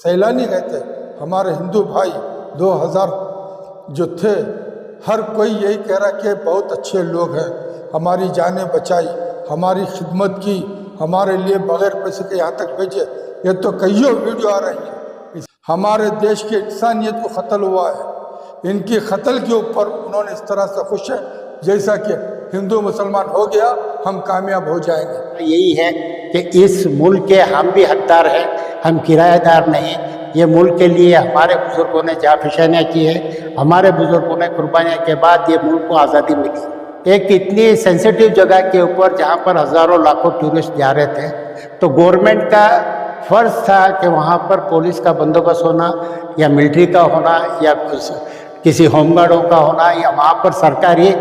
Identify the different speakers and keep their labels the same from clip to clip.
Speaker 1: سیلانی گئے تھے ہمارے ہندو بھائی 2000 جو تھے، ہر کوئی یہی کہہ رہا کہ بہت اچھے لوگ ہیں، ہماری جانیں بچائی، ہماری خدمت کی، ہمارے لیے بغیر پیسے کے یہاں تک بھیجے۔ یہ تو کئیوں ویڈیو آ رہی ہیں۔ ہمارے دیش کی انسانیت کو قتل ہوا ہے، ان کی قتل کے اوپر انہوں نے اس طرح سے خوش ہیں جیسا کہ ہندو مسلمان ہو گیا ہم کامیاب ہو جائیں گے۔
Speaker 2: یہی ہے کہ اس ملک کے ہم بھی حقدار ہیں، ہم کرایہ دار نہیں۔ یہ ملک کے لیے ہمارے بزرگوں نے جانفشانیاں کی ہے، ہمارے بزرگوں نے قربانیاں کے بعد یہ ملک کو آزادی ملی۔ ایک اتنی سینسیٹیو جگہ کے اوپر جہاں پر ہزاروں لاکھوں ٹورسٹ جا رہے تھے، تو گورنمنٹ کا فرض تھا کہ وہاں پر پولیس کا بندوبست ہونا، یا ملٹری کا ہونا، یا کسی ہوم گارڈوں کا ہونا، یا وہاں پر سرکاری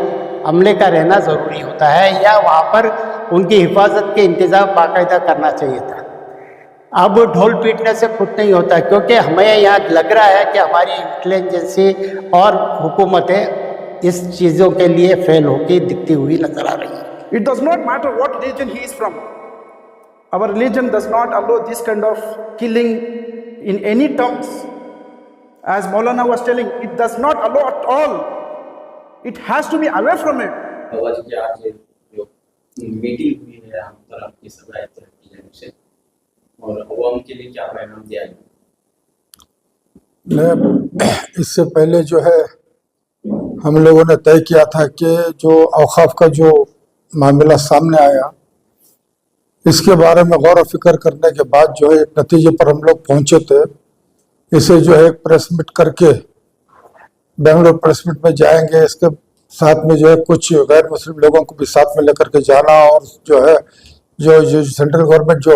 Speaker 2: عملے کا رہنا ضروری ہوتا ہے، یا وہاں پر ان کی حفاظت کے انتظام باقاعدہ کرنا چاہیے تھا۔ اب ڈھول پیٹنے سے خود نہیں ہوتا، کیونکہ ہمیں یہاں لگ رہا ہے کہ ہماری انٹیلیجنسی اور حکومتیں اس چیزوں کے لیے فیل ہو کے دکھتی ہوئی نظر آ رہی ہیں۔
Speaker 3: It does not matter what religion he is from. Our religion does not allow this kind of killing in any terms. As Maulana was telling, it does not allow at all. It has to be away from it.
Speaker 4: آج جو meeting ہوئی ہے ہم طرف کی صلاحیت کی جانب سے، اور عوام کے لیے کیا پیغام دیا گیا؟
Speaker 1: اس سے پہلے جو ہے ہم لوگوں نے طے کیا تھا کہ جو اوقاف کا جو معاملہ سامنے آیا، اس کے بارے میں غور و فکر کرنے کے بعد جو ہے ایک نتیجے پر ہم لوگ پہنچے تھے۔ اسے جو ہے ایک پریس میٹ کر کے بنگلور پریس میٹ میں جائیں گے، اس کے ساتھ میں جو ہے کچھ غیر مسلم لوگوں کو بھی ساتھ میں لے کر کے جانا، اور جو ہے جو سینٹرل گورنمنٹ جو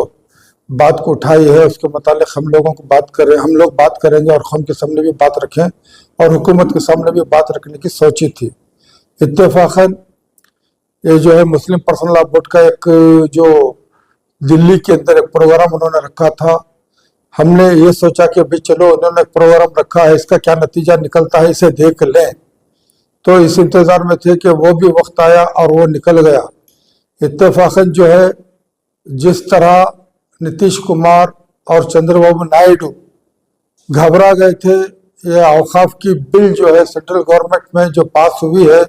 Speaker 1: بات کو اٹھائی ہے اس کے متعلق ہم لوگ بات کریں گے، اور قوم کے سامنے بھی بات رکھیں اور حکومت کے سامنے بھی بات رکھنے کی سوچی تھی۔ اتفاقاً یہ جو ہے مسلم پرسنل لا بورڈ کا ایک جو دلی کے اندر ایک پروگرام انہوں نے رکھا تھا، ہم نے یہ سوچا کہ بھئی چلو انہوں نے ایک پروگرام رکھا ہے، اس کا کیا نتیجہ نکلتا ہے اسے دیکھ لیں۔ تو اس انتظار میں تھے کہ وہ بھی وقت آیا اور وہ نکل گیا۔ اتفاقاً جو ہے جس طرح نتیش کمار اور چندر بابو نائیڈو گھبرا گئے تھے، یہ اوقاف کی بل جو ہے سینٹرل گورنمنٹ میں جو پاس ہوئی ہے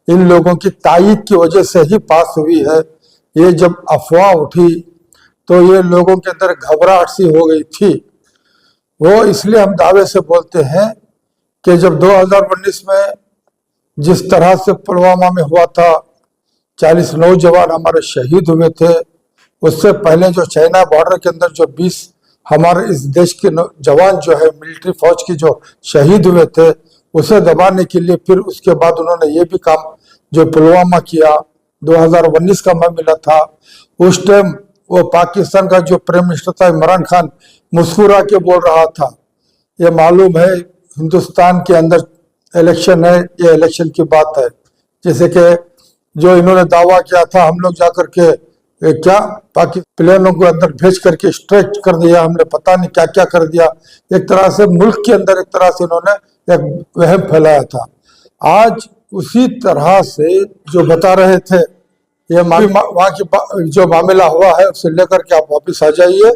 Speaker 1: ان لوگوں کی تائید کی وجہ سے ہی پاس ہوئی ہے، یہ جب افواہ اٹھی تو یہ لوگوں کے اندر گھبراہٹ سی ہو گئی تھی۔ وہ اس لیے ہم دعوے سے بولتے ہیں کہ جب 2019 میں جس طرح سے پلوامہ میں ہوا تھا، 40 نوجوان ہمارے شہید ہوئے تھے، اس سے پہلے جو چائنا بارڈر کے اندر جو 20 ہمارے اس دیش کے جوان جو ہے ملٹری فوج کی جو شہید ہوئے تھے، اسے دبانے کے لیے پھر اس کے بعد انہوں نے یہ بھی کام جو پلوامہ کیا 2019 کا معاملہ تھا۔ اس ٹائم وہ پاکستان کا جو پرائم منسٹر تھا عمران خان مسکرا کے بول رہا تھا، یہ معلوم ہے ہندوستان کے اندر الیکشن ہے، یہ الیکشن کی بات ہے، جیسے کہ جو انہوں نے دعویٰ کیا تھا ہم لوگ جا کر کے کیا پلینوں کو اندر بھیج کر کے اسٹریچ کر دیا، ہم نے پتہ نہیں کیا کیا کر دیا، ایک طرح سے ملک کے اندر ایک طرح سے انہوں نے ایک وہم پھیلایا تھا۔ آج اسی طرح سے جو بتا رہے تھے، یہ وہاں کی جو معاملہ ہوا ہے اسے لے کر کے آپ واپس آ جائیے،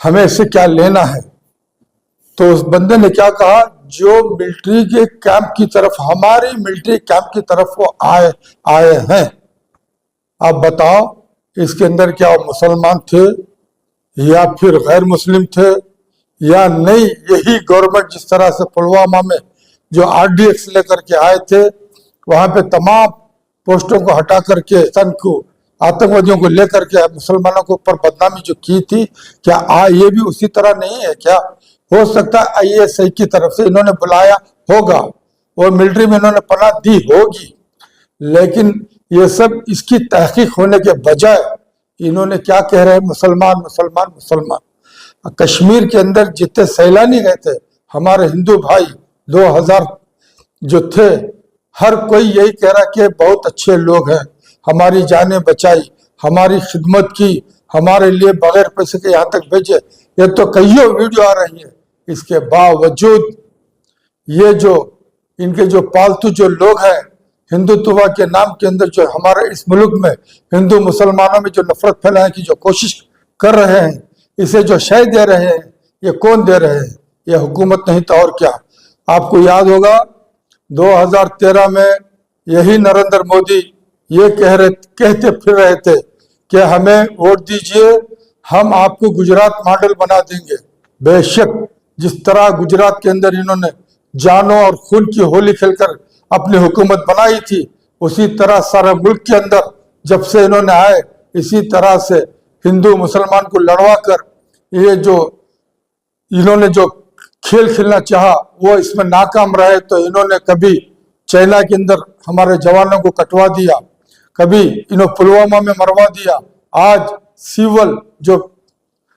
Speaker 1: ہمیں اس سے کیا لینا ہے۔ تو اس بندے نے کیا کہا، جو ملٹری کے کیمپ کی طرف، ہماری ملٹری کیمپ کی طرف وہ آئے ہیں، آپ بتاؤ اس کے اندر کیا وہ مسلمان تھے یا پھر غیر مسلم تھے یا نہیں؟ یہی گورنمنٹ جس طرح سے پلوامہ میں جو RDX لے کر کے آئے تھے، وہاں پہ تمام پوسٹوں کو ہٹا کر کے کو آتنکوادیوں کو لے کر کے مسلمانوں کے اوپر بدنامی جو کی تھی، کیا یہ بھی اسی طرح نہیں ہے کیا؟ ہو سکتا ہے ISI کی طرف سے انہوں نے بلایا ہوگا اور ملٹری میں انہوں نے پناہ دی ہوگی، لیکن یہ سب اس کی تحقیق ہونے کے بجائے انہوں نے کیا کہہ رہے ہیں، مسلمان مسلمان مسلمان۔ کشمیر کے اندر جتنے سیلانی گئے تھے ہمارے ہندو بھائی 2000 جو تھے، ہر کوئی یہی کہہ رہا کہ بہت اچھے لوگ ہیں، ہماری جانیں بچائی، ہماری خدمت کی، ہمارے لیے بغیر پیسے کے یہاں تک بھیجے۔ یہ تو کئیوں ویڈیو آ رہی ہیں۔ اس کے باوجود یہ جو ان کے جو پالتو جو لوگ ہیں، ہندوتوا کے نام کے اندر جو ہمارے اس ملک میں ہندو مسلمانوں میں جو نفرت پھیلانے کی جو کوشش کر رہے ہیں، اسے جو شے دے رہے ہیں، ये कौन दे रहे हैं? ये हुकूमत नहीं तो और क्या। आपको याद होगा 2013 में यही नरेंद्र मोदी ये कहते फिर रहे थे कि हमें वोट दीजिए, हम आपको गुजरात मॉडल बना देंगे। बेशक जिस तरह गुजरात के अंदर इन्होंने जानों और खून की होली खेलकर अपनी हुकूमत बनाई थी, उसी तरह सारा मुल्क के अंदर जब से इन्होंने आए, इसी तरह से हिंदू मुसलमान को लड़वा कर ये जो इन्होंने जो खेल खेलना चाहा वो इसमें नाकाम रहे। तो इन्होंने कभी चाइना के अंदर हमारे जवानों को कटवा दिया, कभी इन्होंने पुलवामा में मरवा दिया, आज सिविल जो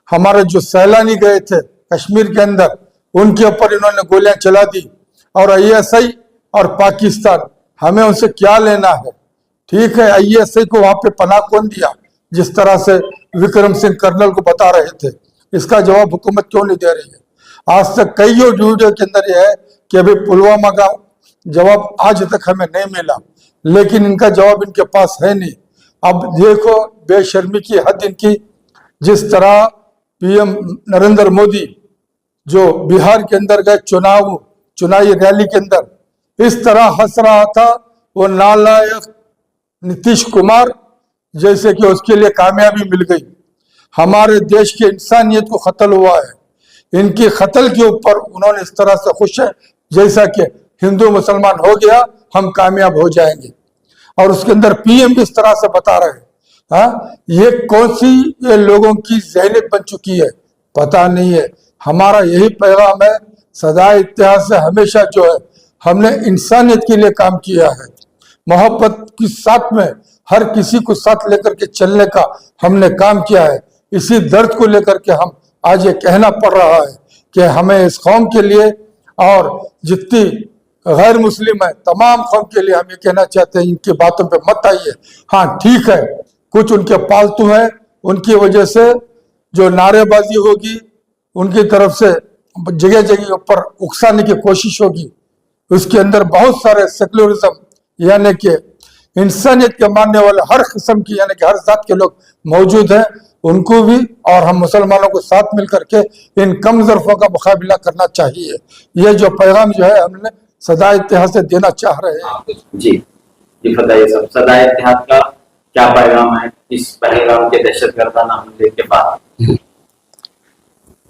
Speaker 1: हमारे जो सैलानी गए थे कश्मीर के अंदर उनके ऊपर इन्होंने गोलियां चला दी। और ISI और पाकिस्तान, हमें उनसे क्या लेना है? ठीक है, ISI को वहां पे पनाह कौन दिया? जिस तरह से विक्रम सिंह कर्नल को बता रहे थे, इसका जवाब हुकूमत क्यों नहीं दे रही है? आज तक कई वीडियो के अंदर यह है कि अभी पुलवामा का जवाब आज तक हमें नहीं मिला, लेकिन इनका जवाब इनके पास है नहीं। अब देखो बेशर्मी की हद इनकी। जिस तरह PM नरेंद्र मोदी जो बिहार के अंदर गए चुनावी रैली के अंदर, इस तरह हंस रहा था वो नालायक नीतीश कुमार, जैसे कि उसके लिए कामयाबी मिल गई। हमारे देश की इंसानियत को कत्ल हुआ है, इनकी कत्ल के ऊपर उन्होंने इस तरह से खुश है जैसा कि हिंदू मुसलमान हो गया हम कामयाब हो जाएंगे। और उसके अंदर PM भी इस तरह से बता रहे हैं। ये कौन सी ये लोगों की ज़हनियत बन चुकी है पता नहीं है। हमारा यही पैगाम है, सदाए इत्तेहाद से हमेशा जो है हमने इंसानियत के लिए काम किया है, मोहब्बत के साथ में हर किसी को साथ लेकर के चलने का हमने काम किया है। इसी दर्द को लेकर के हम आज ये कहना पड़ रहा है कि हमें इस कौम के लिए और जितनी गैर मुस्लिम है तमाम कौम के लिए हम ये कहना चाहते हैं, इनकी बातों पे मत आइए। हाँ ठीक है, कुछ उनके पालतू हैं, उनकी वजह से जो नारेबाजी होगी, उनकी तरफ से जगह जगह ऊपर उकसाने की कोशिश होगी, उसके अंदर बहुत सारे सेक्युलरिज्म यानी कि इंसानियत के मानने वाले हर किस्म की यानी कि हर जात के लोग मौजूद हैं, उनको भी और हम मुसलमानों को साथ मिलकर के इन कम ज़रफ़ों का मुकाबला करना चाहिए। ये जो पैगाम जो है हमने सदा इत्तेहाद से देना चाह रहे हैं।
Speaker 4: जी बताइए सब, सदा इत्तेहाद का क्या पैगाम है इस पहलगाम के दहशतगर्दाना हमले के बाद?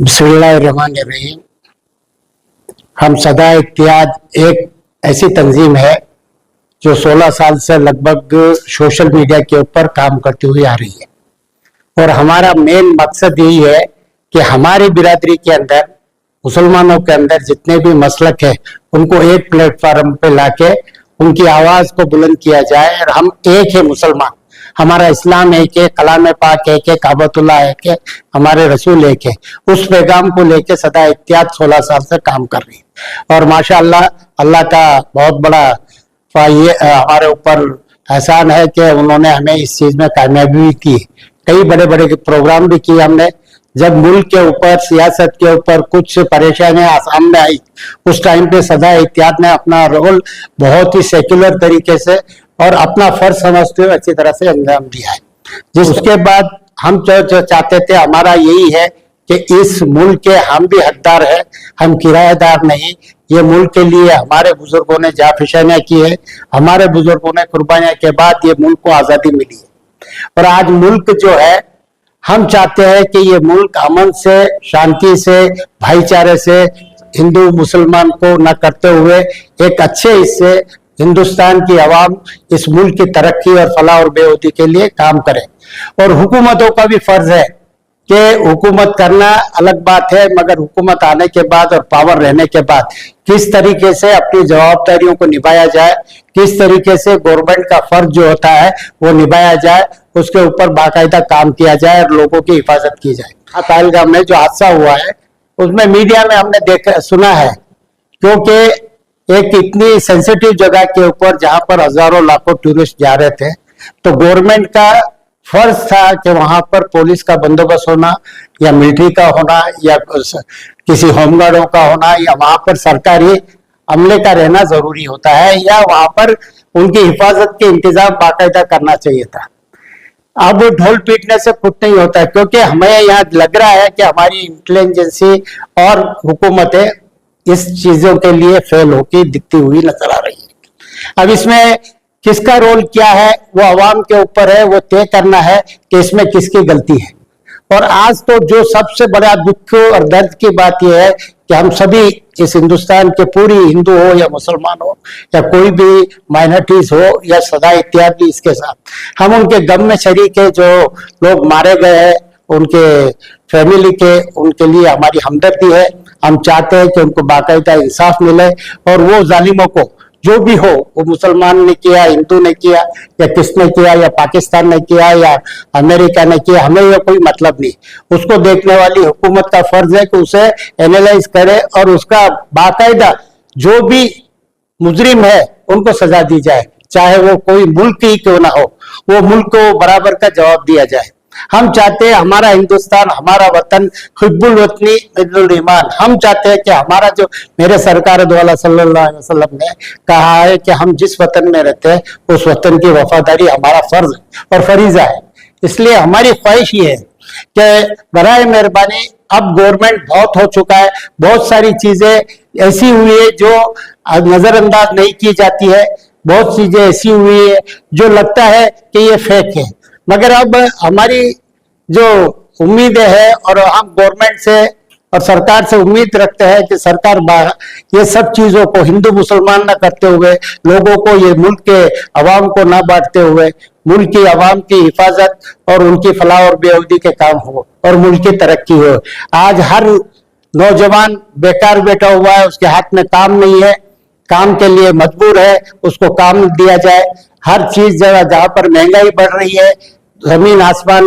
Speaker 2: बिस्मिल्लाहिर्रहमानिर्रहीम। हम सदा इत्तेहाद एक ऐसी तंजीम है जो 16 साल से लगभग सोशल मीडिया के ऊपर काम करती हुई आ रही है, और हमारा मेन मकसद यही है कि हमारी बिरादरी के अंदर, मुसलमानों के अंदर जितने भी मसलक है उनको एक प्लेटफॉर्म पे लाके उनकी आवाज को बुलंद किया जाए। और हम एक है मुसलमान, हमारा इस्लाम एक है, कलाम पाक एक है, काबतुल्लाह एक है, हमारे रसूल एक है। उस पैगाम को लेके सदा इत्तेहाद 16 साल से काम कर रही है, और माशाअल्लाह अल्लाह का बहुत बड़ा ये हमारे ऊपर एहसान है कि उन्होंने हमें इस चीज में कामयाबी भी की। कई बड़े बड़े प्रोग्राम भी किए हमने। जब मुल्क के ऊपर, सियासत के ऊपर कुछ परेशानियां सामने आई, उस टाइम पे सदा इत्तेहाद ने अपना रोल बहुत ही सेक्युलर तरीके से और अपना फर्ज समझते हुए अच्छी तरह से अंजाम दिया है। जिसके बाद हम जो चाहते थे, हमारा यही है कि इस मुल्क के हम भी हकदार है, हम किराएदार नहीं। ये मुल्क के लिए हमारे बुजुर्गों ने जाफिशानियां की है, हमारे बुजुर्गों ने कुर्बानियां के बाद ये मुल्क को आजादी मिली है। और आज मुल्क जो है, हम चाहते हैं कि ये मुल्क अमन से, शांति से, भाईचारे से, हिंदू मुसलमान को न करते हुए एक अच्छे हिस्से हिंदुस्तान की आवाम इस मुल्क की तरक्की और फलाह और बेहूदी के लिए काम करे। और हुकूमतों का भी फर्ज है कि हुकूमत करना अलग बात है, मगर हुकूमत आने के बाद और पावर रहने के बाद किस तरीके से अपनी जवाबदारियों को निभाया जाए, किस तरीके से गवर्नमेंट का फर्ज जो होता है वो निभाया जाए, उसके ऊपर बाकायदा काम किया जाए और लोगों की हिफाजत की जाए। पहलगाम में जो हादसा हुआ है उसमें मीडिया में हमने सुना है, क्योंकि एक इतनी सेंसिटिव जगह के ऊपर जहां पर हजारों लाखों टूरिस्ट जा रहे थे, तो गवर्नमेंट का फर्ज था कि वहां पर पुलिस का बंदोबस्त होना या मिलिट्री का होना या किसी होमगार्डों का होना या वहां पर सरकारी अमले का रहना जरूरी होता है, या वहां पर उनकी हिफाजत के इंतजाम बाकायदा करना चाहिए था। अब ढोल पीटने से कुछ नहीं होता है, क्योंकि हमें यहाँ लग रहा है कि हमारी इंटेलिजेंसी और हुकूमतें इस चीजों के लिए फेल होकर दिखती हुई नजर आ रही है। अब इसमें किसका रोल क्या है वो अवाम के ऊपर है, वो तय करना है कि इसमें किसकी गलती है। और आज तो जो सबसे बड़ा दुख और दर्द की बात यह है कि हम सभी इस हिंदुस्तान के पूरी हिंदू हो या मुसलमान हो या कोई भी माइनॉरिटीज हो या सदा इत्यादि, इसके साथ हम उनके गम में शरीक है। जो लोग मारे गए हैं उनके फैमिली के, उनके लिए हमारी हमदर्दी है। हम चाहते हैं कि उनको बाकायदा इंसाफ मिले और वो जालिमों को, जो भी हो, वो मुसलमान ने किया, हिंदू ने किया या किसने किया, या पाकिस्तान ने किया या अमेरिका ने किया, हमें ये कोई मतलब नहीं। उसको देखने वाली हुकूमत का फर्ज है कि उसे एनालाइज करे और उसका बाकायदा जो भी मुजरिम है उनको सजा दी जाए, चाहे वो कोई मुल्क ही क्यों ना हो, वो मुल्क को बराबर का जवाब दिया जाए। हम चाहते हैं हमारा हिंदुस्तान, हमारा वतन हिब्बुल वतनी मिदुल ईमान। हम चाहते हैं कि हमारा जो मेरे सरकार दो आला सल्लल्लाहु अलैहि वसल्लम ने कहा है कि हम जिस वतन में रहते हैं उस वतन की वफादारी हमारा फर्ज और फरीजा है। इसलिए हमारी ख्वाहिश ये है कि बराए मेहरबानी, अब गवर्नमेंट बहुत हो चुका है, बहुत सारी चीजें ऐसी हुई है जो नजरअंदाज नहीं की जाती है, बहुत चीजें ऐसी हुई है जो लगता है कि ये फेक है। मगर अब हमारी जो उम्मीदें है और हम गवर्नमेंट से और सरकार से उम्मीद रखते हैं कि सरकार ये सब चीजों को हिंदू मुसलमान न करते हुए, लोगों को, ये मुल्क के अवाम को ना बांटते हुए, मुल्क की अवाम की हिफाजत और उनकी फलाह और बेहूदी के काम हो और मुल्क की तरक्की हो। आज हर नौजवान बेकार बैठा हुआ है, उसके हाथ में काम नहीं है, काम के लिए मजबूर है, उसको काम दिया जाए। हर चीज जहाँ पर महंगाई बढ़ रही है, जमीन आसमान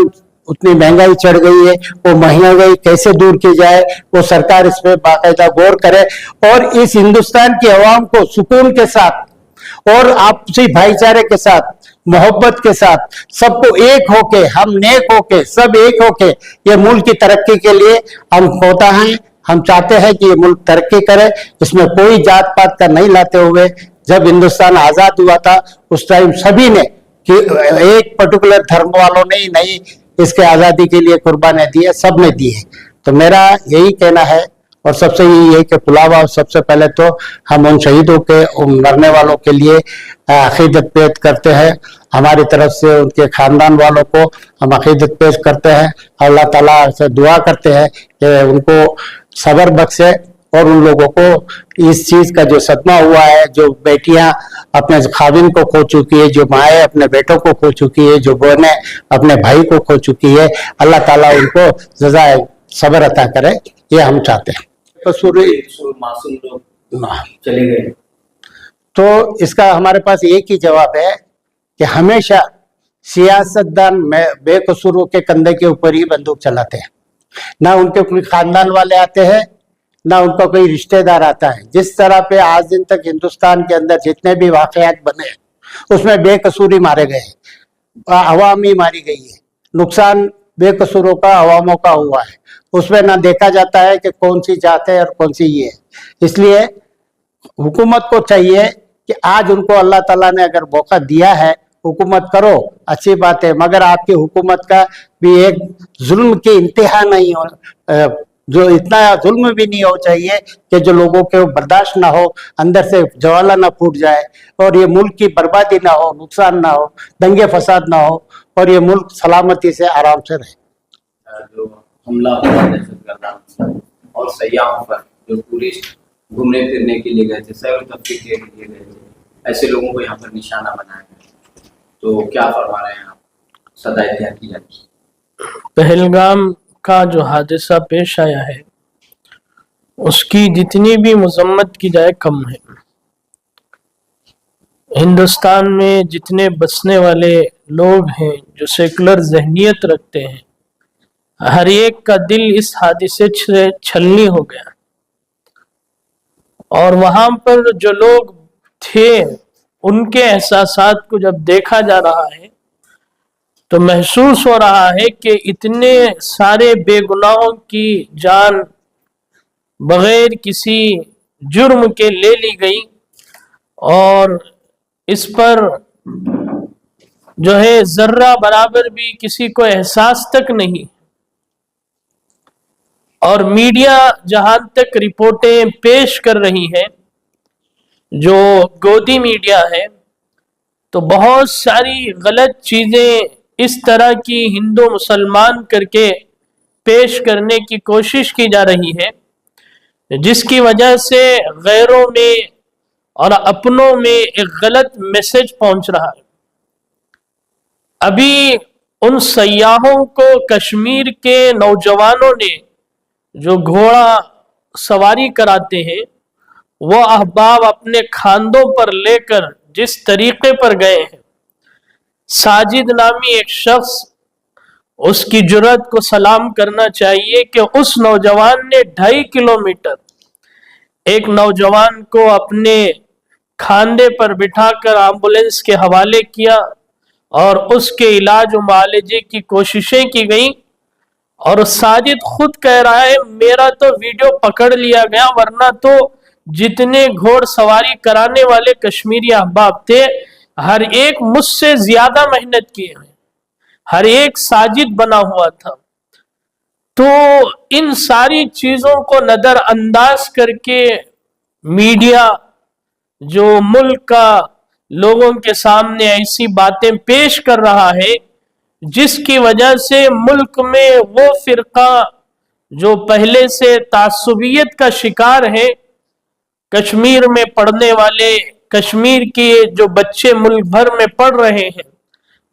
Speaker 2: उतनी महंगाई चढ़ गई है, वो महंगाई कैसे दूर की जाए, वो सरकार इस पे बाकायदा गौर करे और इस हिंदुस्तान की आवाम को सुकून के साथ और आपसी भाईचारे के साथ, मोहब्बत के साथ, सबको एक होके, हम नेक होके, सब एक होके ये मुल्क की तरक्की के लिए हम होता है। हम चाहते हैं कि ये मुल्क तरक्की करे, इसमें कोई जात पात का नहीं लाते हुए। जब हिंदुस्तान आजाद हुआ था उस टाइम सभी ने, कि एक पर्टिकुलर धर्म वालों ने ही नहीं इसके आजादी के लिए कुर्बानियां दी है, सब ने दी है। तो मेरा यही कहना है और सबसे यही है कि पुलावा सबसे पहले तो हम उन शहीदों के, उन मरने वालों के लिए अकीदत पेश करते हैं। हमारी तरफ से उनके खानदान वालों को हम अकीदत पेश करते हैं, अल्लाह ताला से दुआ करते हैं कि उनको सब्र बख्शे और उन लोगों को इस चीज का जो सदमा हुआ है, जो बेटियां अपने खाविन को खो चुकी है, जो माएँ अपने बेटों को खो चुकी है, जो बहनें अपने भाई को खो चुकी है, अल्लाह ताला उनको सजाए सब्र अता करे, ये हम चाहते हैं।
Speaker 4: मासूम लोग चले गए,
Speaker 2: तो इसका हमारे पास एक ही जवाब है कि हमेशा सियासतदान बेकसूरों के कंधे के ऊपर ही बंदूक चलाते हैं। ना उनके कोई खानदान वाले आते हैं, ना उनका कोई रिश्तेदार आता है। जिस तरह पे आज दिन तक हिंदुस्तान के अंदर जितने भी वाकयात बने उसमें बेकसूरी मारे गए, अवामी मारी गई है, नुकसान बेकसूरों का अवामों का हुआ है। उसमें ना देखा जाता है कि कौन सी जात है और कौन सी ये है। इसलिए हुकूमत को चाहिए कि आज उनको अल्लाह ताला ने अगर मौका दिया है, हुकूमत करो, अच्छी बात है, मगर आपकी हुकूमत का भी एक जुल्म की इंतहा नहीं हो, जो इतना जुल्म भी नहीं हो चाहिए कि जो लोगों के बर्दाश्त ना हो, अंदर से ज्वाला ना फूट जाए और ये मुल्क की बर्बादी ना हो, नुकसान ना हो, दंगे फसाद ना हो और ये मुल्क सलामती से आराम से रहे।
Speaker 4: जो हमला हुआ दहशतगर्द और सयाहों पर जो टूरिस्ट घूमने फिरने के लिए गए थे, सैर तफरीह के लिए गए थे, ऐसे लोगों को यहाँ पर निशाना बनाया गया, तो क्या फरमा रहे हैं आप? सदा एहतियात की जाती है।
Speaker 5: पहलगाम का जो हादसा पेश आया है उसकी जितनी भी मजम्मत की जाए कम है। हिंदुस्तान में जितने बसने वाले लोग हैं जो सेकुलर जहनियत रखते हैं, हर एक का दिल इस हादसे से छलनी हो गया और वहां पर जो लोग थे उनके एहसासात को जब देखा जा रहा है तो महसूस हो रहा है कि इतने सारे बेगुनाहों की जान बगैर किसी जुर्म के ले ली गई और इस पर جو ہے ذرہ برابر بھی کسی کو احساس تک نہیں. اور میڈیا جہاں تک رپورٹیں پیش کر رہی ہے جو گودی میڈیا ہے تو بہت ساری غلط چیزیں اس طرح کی ہندو مسلمان کر کے پیش کرنے کی کوشش کی جا رہی ہے جس کی وجہ سے غیروں میں اور اپنوں میں ایک غلط میسج پہنچ رہا ہے. ابھی ان سیاحوں کو کشمیر کے نوجوانوں نے جو گھوڑا سواری کراتے ہیں وہ احباب اپنے کھاندوں پر لے کر جس طریقے پر گئے ہیں، ساجد نامی ایک شخص، اس کی جرأت کو سلام کرنا چاہیے کہ اس نوجوان نے 2.5 کلومیٹر ایک نوجوان کو اپنے کھاندے پر بٹھا کر ایمبولینس کے حوالے کیا اور اس کے علاج و معالجے کی کوششیں کی گئیں. اور ساجد خود کہہ رہا ہے میرا تو ویڈیو پکڑ لیا گیا، ورنہ تو جتنے گھوڑ سواری کرانے والے کشمیری احباب تھے ہر ایک مجھ سے زیادہ محنت کیے ہیں، ہر ایک ساجد بنا ہوا تھا. تو ان ساری چیزوں کو نظر انداز کر کے میڈیا جو ملک کا لوگوں کے سامنے ایسی باتیں پیش کر رہا ہے جس کی وجہ سے ملک میں وہ فرقہ جو پہلے سے تعصبیت کا شکار ہے، کشمیر میں پڑھنے والے، کشمیر کے جو بچے ملک بھر میں پڑھ رہے ہیں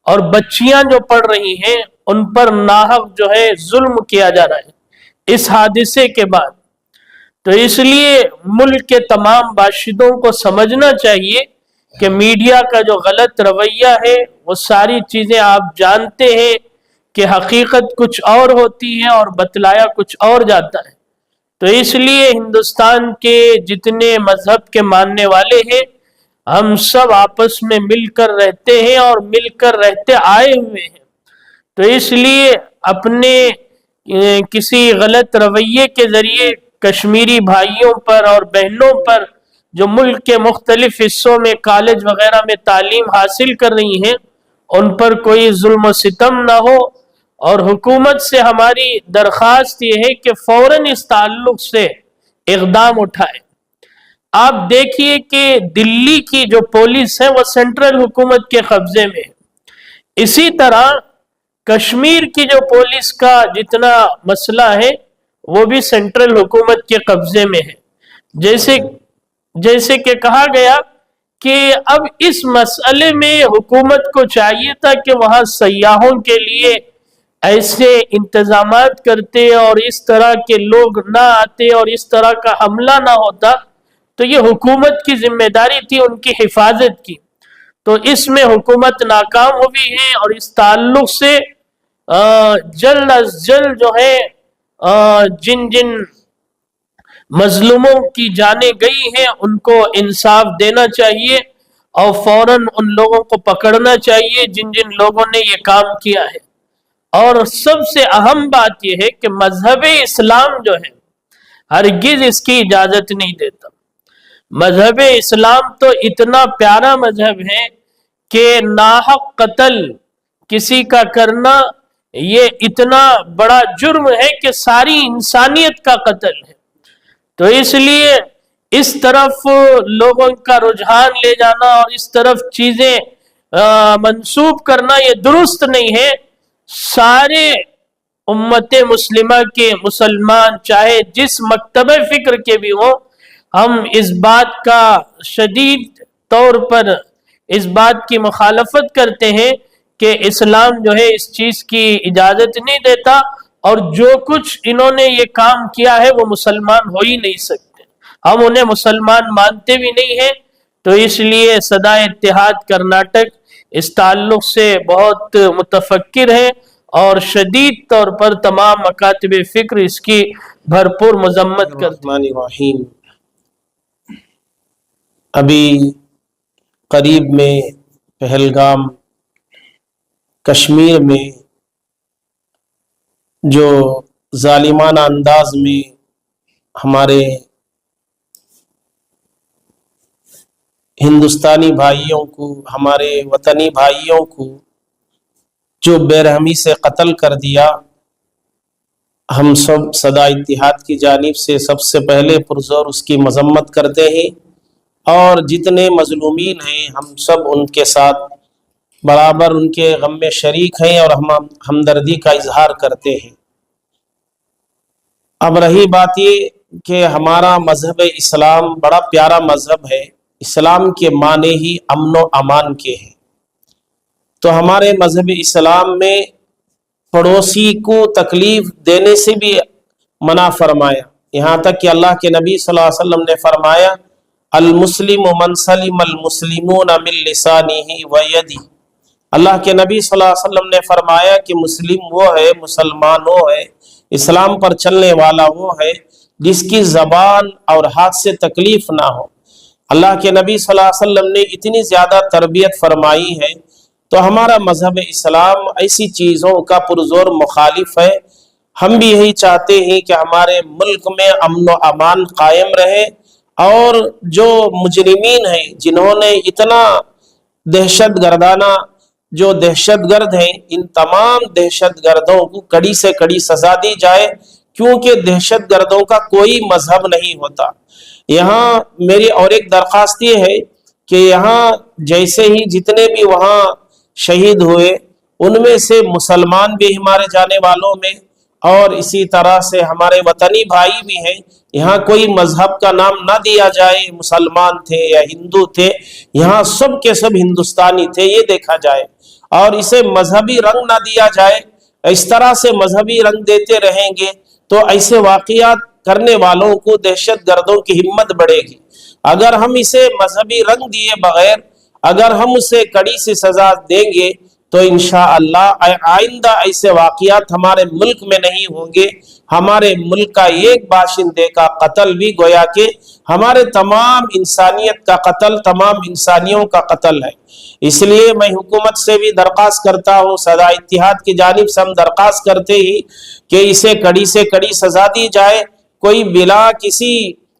Speaker 5: اور بچیاں جو پڑھ رہی ہیں ان پر ناحق جو ہے ظلم کیا جا رہا ہے اس حادثے کے بعد. تو اس لیے ملک کے تمام باشندوں کو سمجھنا چاہیے کہ میڈیا کا جو غلط رویہ ہے وہ ساری چیزیں آپ جانتے ہیں کہ حقیقت کچھ اور ہوتی ہے اور بتلایا کچھ اور جاتا ہے. تو اس لیے ہندوستان کے جتنے مذہب کے ماننے والے ہیں ہم سب آپس میں مل کر رہتے ہیں اور مل کر رہتے آئے ہوئے ہیں. تو اس لیے اپنے کسی غلط رویے کے ذریعے کشمیری بھائیوں پر اور بہنوں پر جو ملک کے مختلف حصوں میں کالج وغیرہ میں تعلیم حاصل کر رہی ہیں ان پر کوئی ظلم و ستم نہ ہو. اور حکومت سے ہماری درخواست یہ ہے کہ فوراً اس تعلق سے اقدام اٹھائے. آپ دیکھیے کہ دلی کی جو پولیس ہے وہ سینٹرل حکومت کے قبضے میں ہے، اسی طرح کشمیر کی جو پولیس کا جتنا مسئلہ ہے وہ بھی سینٹرل حکومت کے قبضے میں ہے. جیسے کہ کہا گیا کہ اب اس مسئلے میں حکومت کو چاہیے تھا کہ وہاں سیاحوں کے لیے ایسے انتظامات کرتے اور اس طرح کے لوگ نہ آتے اور اس طرح کا حملہ نہ ہوتا. تو یہ حکومت کی ذمہ داری تھی ان کی حفاظت کی. تو اس میں حکومت ناکام ہوئی ہے اور اس تعلق سے جلد از جلد جو ہے جن جن مظلوموں کی جانیں گئی ہیں ان کو انصاف دینا چاہیے اور فوراً ان لوگوں کو پکڑنا چاہیے جن جن لوگوں نے یہ کام کیا ہے. اور سب سے اہم بات یہ ہے کہ مذہب اسلام جو ہے ہرگز اس کی اجازت نہیں دیتا. مذہب اسلام تو اتنا پیارا مذہب ہے کہ ناحق قتل کسی کا کرنا یہ اتنا بڑا جرم ہے کہ ساری انسانیت کا قتل ہے. تو اس لیے اس طرف لوگوں کا رجحان لے جانا اور اس طرف چیزیں منسوب کرنا یہ درست نہیں ہے. سارے امت مسلمہ کے مسلمان چاہے جس مکتبہ فکر کے بھی ہوں ہم اس بات کا شدید طور پر اس بات کی مخالفت کرتے ہیں کہ اسلام جو ہے اس چیز کی اجازت نہیں دیتا اور جو کچھ انہوں نے یہ کام کیا ہے وہ مسلمان ہو ہی نہیں سکتے. ہم انہیں مسلمان مانتے بھی نہیں ہیں. تو اس لیے صدا اتحاد کرناٹک اس تعلق سے بہت متفکر ہے اور شدید طور پر تمام مکاتب فکر اس کی بھرپور مذمت کرتے ہیں.
Speaker 6: ابھی قریب میں پہلگام کشمیر میں جو ظالمانہ انداز میں ہمارے ہندوستانی بھائیوں کو، ہمارے وطنی بھائیوں کو جو बेरहमी से कत्ल कर दिया, हम सब सदा इत्तिहाद की जानिब से सबसे पहले पुरजोर उसकी मजम्मत करते हैं और जितने मजलूमीन हैं हम सब उनके साथ बराबर उनके गम में शरीक हैं और हम हमदर्दी का इजहार करते हैं। अब रही बात ये कि हमारा मजहब इस्लाम बड़ा प्यारा मजहब है, इस्लाम के माने ही अमन व अमान के हैं। तो हमारे मजहब इस्लाम में पड़ोसी को तकलीफ देने से भी मना फरमाया, यहाँ तक कि अल्लाह के नबी सल्लल्लाहु अलैहि वसल्लम ने फरमाया अल मुस्लिम मन सलिम अल मुस्लिमून मिन लिसानिही व यदी। अल्लाह के नबी सल्लल्लाहु अलैहि वसल्लम ने फरमाया कि मुस्लिम वो है, मुसलमान वो है, इस्लाम पर चलने वाला वो है जिसकी ज़बान और हाथ से तकलीफ ना हो। अल्लाह के नबी सल्लल्लाहु अलैहि वसल्लम ने इतनी ज़्यादा तरबियत फरमाई है, तो हमारा मजहब इस्लाम ऐसी चीज़ों का पुरजोर मुखालिफ है। हम भी यही चाहते हैं कि हमारे मुल्क में अमन व अमान कायम रहे और जो मुजरिमीन हैं जिन्होंने इतना दहशत गर्दाना जो दहशतगर्द हैं, इन तमाम दहशतगर्दों को कड़ी से कड़ी सजा दी जाए, क्योंकि दहशतगर्दों का कोई मजहब नहीं होता। यहाँ मेरी और एक दरख्वास्त ये है कि यहाँ जैसे ही जितने भी वहाँ शहीद हुए उनमें से मुसलमान भी हमारे जाने वालों में और इसी तरह से हमारे वतनी भाई भी हैं। यहाँ कोई मजहब का नाम ना दिया जाए, मुसलमान थे या हिंदू थे, यहाँ सब के सब हिंदुस्तानी थे, ये देखा जाए और इसे मजहबी रंग ना दिया जाए। इस तरह से मजहबी रंग देते रहेंगे तो ऐसे वाक़ियात करने वालों को दहशतगर्दों की हिम्मत बढ़ेगी। अगर हम इसे मजहबी रंग दिए बगैर अगर हम उसे कड़ी सी सजा देंगे तो इंशाअल्लाह आइंदा ऐसे वाक़ियात हमारे मुल्क में नहीं होंगे। हमारे मुल्क का एक बाशिंदे का कत्ल भी गोया के हमारे तमाम इंसानियत का कत्ल, तमाम इंसानियों का कत्ल है। इसलिए मैं हुकूमत से भी दरख्वास्त करता हूँ, सदा इत्तिहाद की जानिब से हम दरख्वास्त करते ही कि इसे कड़ी से कड़ी सजा दी जाए। कोई बिला किसी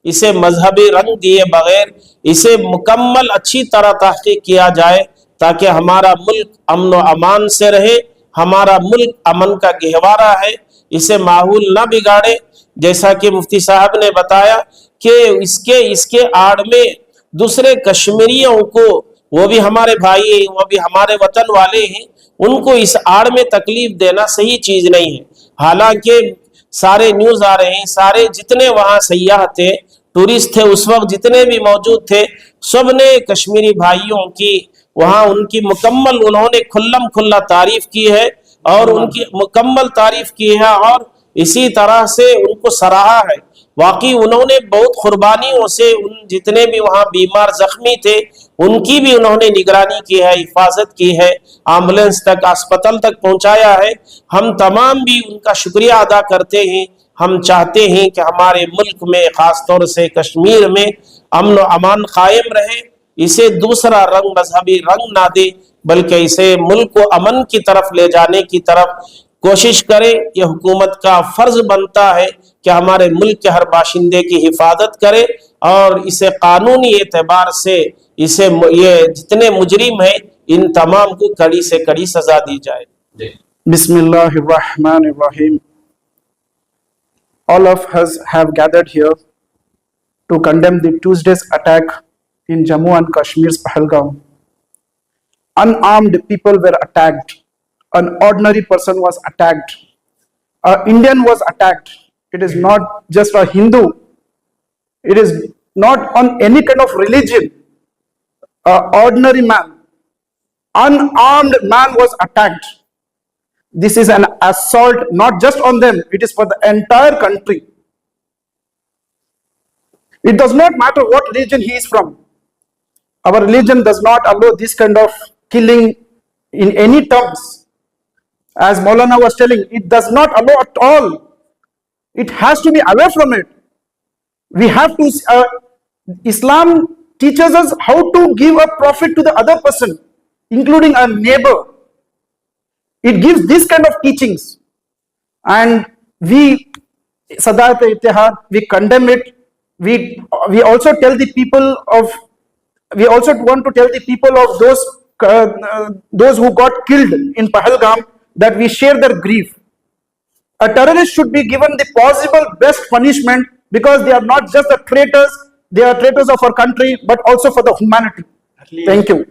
Speaker 6: इसे मजहबी रंग दिए बगैर इसे मुकम्मल अच्छी तरह तहकीक किया जाए ताकि हमारा मुल्क अमन व अमान से रहे। हमारा मुल्क अमन का गहवारा है, इसे माहौल ना बिगाड़े। जैसा कि मुफ्ती साहब ने बताया कि इसके आड़ में दूसरे कश्मीरियों को, वो भी हमारे भाई हैं, वो भी हमारे वतन वाले हैं, उनको इस आड़ में तकलीफ देना सही चीज नहीं है। हालांकि सारे न्यूज आ रहे हैं, सारे जितने वहाँ सयाह थे, टूरिस्ट थे, उस वक्त जितने भी मौजूद थे, सब ने कश्मीरी भाइयों की वहाँ उनकी मुकम्मल उन्होंने खुल्लम खुल्ला तारीफ की है और उनकी मुकम्मल तारीफ की है और इसी तरह से उनको सराहा है। वाकई उन्होंने बहुत कुर्बानियों से उन जितने भी वहाँ बीमार जख्मी थे उनकी भी उन्होंने निगरानी की है, हिफाजत की है, एम्बुलेंस तक, अस्पताल तक पहुँचाया है। हम तमाम भी उनका शुक्रिया अदा करते हैं। हम चाहते हैं कि हमारे मुल्क में ख़ास तौर से कश्मीर में अमन व अमान कायम रहे। इसे दूसरा रंग, मजहबी रंग ना दे, बल्कि इसे मुल्क को अमन की तरफ ले जाने की तरफ कोशिश करे। ये हुकूमत का फर्ज बनता है कि हमारे मुल्क के हर बाशिंदे की हिफाजत करे और इसे कानूनी एतबार से इसे ये जितने मुजरिम हैं इन तमाम को कड़ी से कड़ी सजा दी जाए।
Speaker 3: Bismillahirrahmanirrahim. All of us have gathered here to condemn the Tuesday's attack in Jammu and Kashmir's Pahalgam. Unarmed people were attacked. An ordinary person was attacked. An Indian was attacked. It is not just a Hindu. It is not on any kind of religion. An ordinary man, unarmed man was attacked. This is an assault not just on them, it is for the entire country. It does not matter what religion he is from. Our religion does not allow this kind of killing in any terms. As Maulana was telling, it does not allow at all. It has to be away from it. We have to, Islam teaches us how to give a profit to the other person, including our neighbor. It gives this kind of teachings, and we, Sadat Ittihad, we condemn it. We also tell the people of, we also want to tell the people of those who got killed in Pahalgam that we share their grief. A terrorist should be given the possible best punishment because they are not just the traitors, they are traitors of our country but also for the humanity. Thank you.